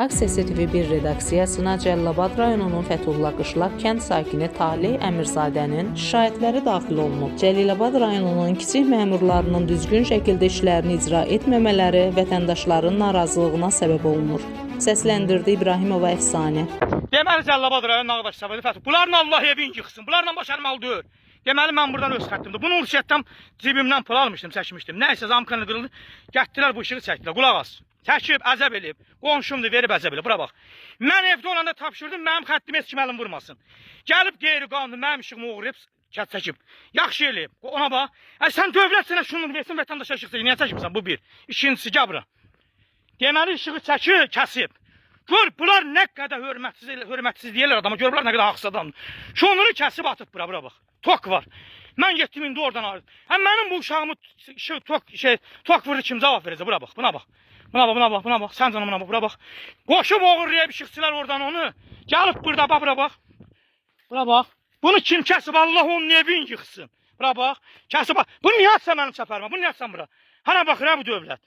Aksesi TV1 redaksiyasına Cəlilabad rayonunun Fəthullah Qışlaq kənd sakini Talih Əmirzadənin şikayətləri daxil olunub. Cəlilabad rayonunun kiçik məmurlarının düzgün şəkildə işlərini icra etməmələri vətəndaşların narazılığına səbəb olunur. Səsləndirdi İbrahimova Əfsanə. Deməli Cəlilabad rayonunun Ağdaş Səbədi Fəthullah. Bunlarla Allah evin yıxsın. Bunlarla başarmalı deyil. Deməli mən buradan öz xəttimdir. Bunu ürşətdən cibimdən pul almışdım, çəkmişdim. Nəysə zamkanı qırıldı. Gətdilər bu işığı çəkdilər. Qulaq as. Çəkib, əzəb eləyib. Qonşumdur, verib əzəb eləyib. Bura bax. Mən evdə olanda tapşırdım, mənim xəttimi heç kim əlim vurmasın. Gəlib qeyri-qanuni mənim işığımı uğrayıb, çəkib. Yaxşı eləyib. Ona bax. Sən dövlət sənə şunu versin, vətəndaşa işıq çəkir. Niyə çəkmirsən? Bu bir. İkincisi, gəl bura. Deməli işığı çəkib, kəsib. Gör, bunlar nə qədər hörmətsiz deyirlər adama. Gör, bunlar nə qədər haqsız adamdır. Şunları kəsib atıb bura bax. Tok var. Mən getdim indi oradan aldım. Həm mənim bu uşağımı tok vurdu kim cavab verəcək? Bura bax, buna bax. Buna bax. Sən canım buna bax, bura bax. Qoşub oğurlayıb işıqçılar oradan onu. Gəlib burada bax, bura bax. Bura bax. Bunu kim kəsib? Allah onun evin yıxsın. Bura bax. Kəsib bax. Bunu niyə atsan mənim səfərimə? Bunu niyə atsan bura? Hana baxır ha bu dövlət?